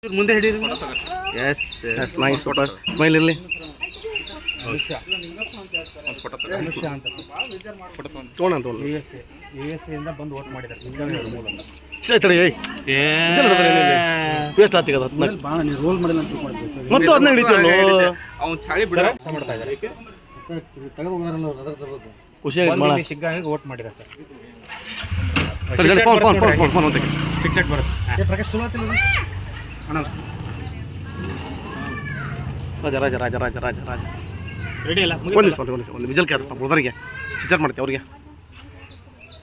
ಮುಂದೆ ಹಿಡೀರಿ. Yes nice photo. Smile ಇರಲಿ. ತೋಣ USA ಇಂದ ಬಂದು ವೋಟ್ ಮಾಡಿದ್ದಾರೆ. ವೇಸ್ಟ್ ಆಗ್ತದೆ ರೋಲ್ ಮಾಡಿಲ್ಲ ಅಂತ ತಿಳ್ಕೊಂಡಿದ್ದೆ. ಮತ್ತು ಅದನ್ನ ಹಿಡಿತೀವಲ್ಲ ಅವ್ನು ಚಾಳಿ ಬಿಡ ಮಾಡ್ತಾ ಇದ್ದಾರೆ. ತೆಗೆದು ಹೋಗಾರಲ್ಲ ಅವ್ರು ಅದರ ತಗೋದು. ಖುಷಿಯಾಗಿ ಸಿಗ್ಗಾಂಗೆ ವೋಟ್ ಮಾಡಿದ್ದಾರೆ ಸರ್. ಚಿಕ್ ಚಕ್ ಬರುತ್ತೆ. ಪ್ರಕಾಶ್ ಚಲೋ ಆತಿಲ್ಲ ಅಣ್ಣ. ರಾಜ ರಾಜ ರಾಜ ರಾಜ ರಾಜ ರಾಜ ರೆಡಿ ಅಲ್ಲ ಒಂದು ವಿಜಲ್ ಕೇಳ ಬ್ರದರ್ಗೆ ಚಿಚಾಟ್ ಮಾಡ್ತೀವಿ ಅವ್ರಿಗೆ.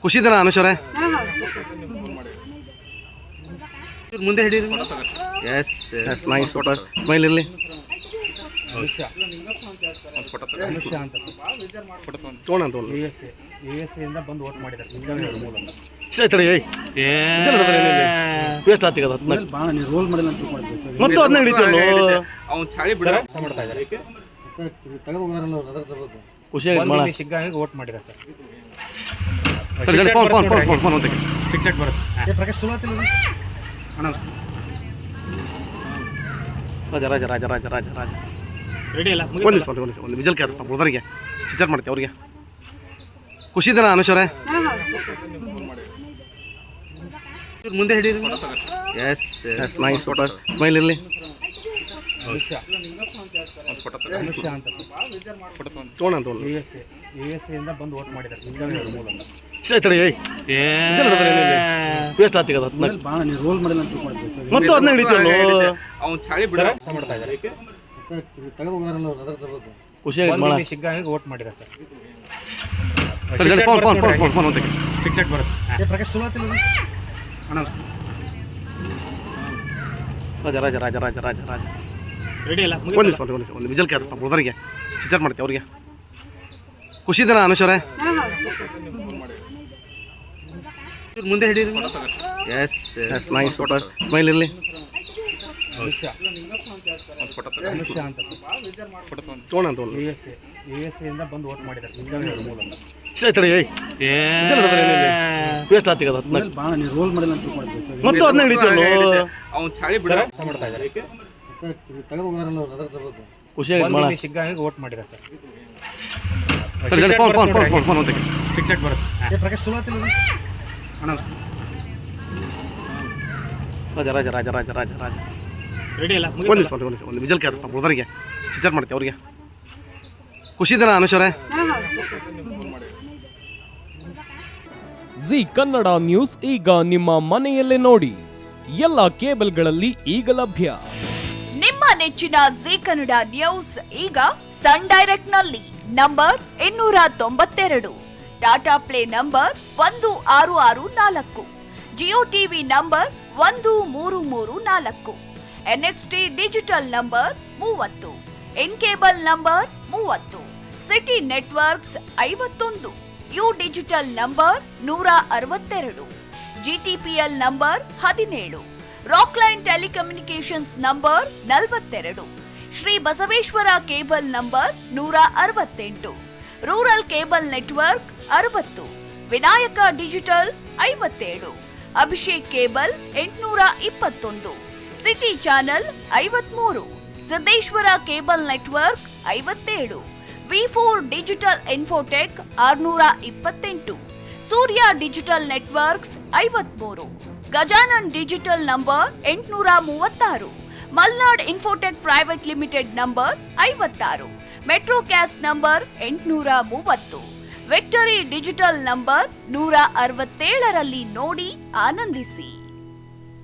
ಖುಷಿ ಇದೆನಾ ಅನುಷ್ ಅವರೇ? ಮುಂದೆ ಹಿಡೀರಿ. Yes nice photo. ಸ್ಮೈಲ್ ಇರಲಿ. ತೋಣ USA ಇಂದ ಬಂದು ವೋಟ್ ಮಾಡಿದ್ದಾರೆ. ವೇಸ್ಟ್ ಆಗ್ತದೆ ರೋಲ್ ಮಾಡಿಲ್ಲ ಅಂತ ತಿಳ್ಕೊಂಡಿದ್ದೆ. ಮತ್ತು ಅದನ್ನ ಹಿಡಿತೀವಲ್ಲ ಅವ್ನು ಚಾಳಿ ಬಿಡ ಮಾಡ್ತಾ ಇದ್ದಾರೆ. ತೆಗೆದು ಹೋಗಾರಲ್ಲ ಅವ್ರು ಅದರ ತಗೋದು. ಖುಷಿಯಾಗಿ ಸಿಗ್ಗಾಂಗೆ ವೋಟ್ ಮಾಡಿದ್ದಾರೆ ಸರ್. ಚಿಕ್ ಚಕ್ ಬರುತ್ತೆ. ಪ್ರಕಾಶ್ ಚಲೋ ಆತಿಲ್ಲ ಅಣ್ಣ. ರಾಜ ರಾಜ ರಾಜ ರಾಜ ರಾಜ ರಾಜ ರೆಡಿ ಅಲ್ಲ ಒಂದು ವಿಜಲ್ ಕೇಳ ಬ್ರದರ್ಗೆ ಚಿಚಾಟ್ ಮಾಡ್ತೀವಿ ಅವ್ರಿಗೆ. ಖುಷಿ ಇದೆನಾ ಅನುಷ್ ಅವರೇ? ಮುಂದೆ ಹಿಡೀರಿ. Yes nice photo. ಸ್ಮೈಲ್ ಇರಲಿ. ತೋಣ USA ಇಂದ ಬಂದು ವೋಟ್ ಮಾಡಿದ್ದಾರೆ. ವೇಸ್ಟ್ ಆಗ್ತದೆ ರೋಲ್ ಮಾಡಿಲ್ಲ ಅಂತ ತಿಳ್ಕೊಂಡಿದ್ದೆ. ಮತ್ತು ಅದನ್ನ ಹಿಡಿತೀವಲ್ಲ ಅವ್ನು ಚಾಳಿ ಬಿಡ ಮಾಡ್ತಾ ಇದ್ದಾರೆ. ತೆಗೆದು ಹೋಗಾರಲ್ಲ ಅವ್ರು ಅದರ ತಗೋದು. ಖುಷಿಯಾಗಿ ಸಿಗ್ಗಾಂಗೆ ವೋಟ್ ಮಾಡಿದ್ದಾರೆ ಸರ್. ಚಿಕ್ ಚಕ್ ಬರುತ್ತೆ. ಪ್ರಕಾಶ್ ಚಲೋ ಆತಿಲ್ಲ ಅಣ್ಣ. ರಾಜ ರಾಜ ರಾಜ ರಾಜ ರಾಜ ರಾಜ ರೆಡಿ ಅಲ್ಲ ಒಂದು ವಿಜಲ್ ಕೇಳ ಬ್ರದರ್ಗೆ ಚಿಚಾಟ್ ಮಾಡ್ತೀವಿ ಅವ್ರಿಗೆ. ಖುಷಿ ಇದೆನಾ ಅನುಷ್ ಅವರೇ? ಮುಂದೆ ಹಿಡೀರಿ. Yes nice photo. ಸ್ಮೈಲ್ ಇರಲಿ. ತೋಣ USA ಇಂದ ಬಂದು ವೋಟ್ ಮಾಡಿದ್ದಾರೆ. ವೇಸ್ಟ್ ಆಗ್ತದೆ ರೋಲ್ ಮಾಡಿಲ್ಲ ಅಂತ ತಿಳ್ಕೊಂಡಿದ್ದೆ. ಮತ್ತು ಅದನ್ನ ಹಿಡಿತೀವಲ್ಲ ಅವ್ನು ಚಾಳಿ ಬಿಡ ಮಾಡ್ತಾ ಇದ್ದಾರೆ. ತೆಗೆದು ಹೋಗಾರಲ್ಲ ಅವ್ರು ಅದರ ತಗೋದು. ಖುಷಿಯಾಗಿ ಸಿಗ್ಗಾಂಗೆ ವೋಟ್ ಮಾಡಿದ್ದಾರೆ ಸರ್. ಚಿಕ್ ಚಕ್ ಬರುತ್ತೆ. ಪ್ರಕಾಶ್ ಚಲೋ ಆತಿಲ್ಲ ಅಣ್ಣ. ರಾಜ ರಾಜ ರಾಜ ರಾಜ ರಾಜ ರಾಜ ರೆಡಿ ಅಲ್ಲ ಒಂದು ವಿಜಲ್ ಕೇಳ ಬ್ರದರ್ಗೆ ಚಿಚಾಟ್ ಮಾಡ್ತೀವಿ ಅವ್ರಿಗೆ. ಖುಷಿ ಇದೆನಾ ಅನುಷ್ ಅವರೇ? ಜಿ ಕನ್ನಡ ನ್ಯೂಸ್ ಈಗ ನಿಮ್ಮ ಮನೆಯಲ್ಲೇ ನೋಡಿ. ಎಲ್ಲ ಕೇಬಲ್ಗಳಲ್ಲಿ ಈಗ ಲಭ್ಯ. ನಿಮ್ಮ ನೆಚ್ಚಿನ ಜಿ ಕನ್ನಡ ನ್ಯೂಸ್ ಈಗ ಸನ್ ಡೈರೆಕ್ಟ್ ನಲ್ಲಿ number 292, Tata play number 1664, Jio TV number 1334, NXT digital number 30, in cable number 30, city networks 51, U digital number 162, GTPL number 17, Rockline telecommunications number 42, Shri Basaveshwara cable number 168, rural cable network 60, Vinayaka digital 57, Abhishek cable 821, city channel 53, Siddeshwara cable network 57, V4 digital Infotech 628, Surya digital networks 53, Gajanan digital number 836, Malnad infotech private limited number 56, metrocast number 830, victory digital number 167ರಲ್ಲಿ ನೋಡಿ ಆನಂದಿಸಿ.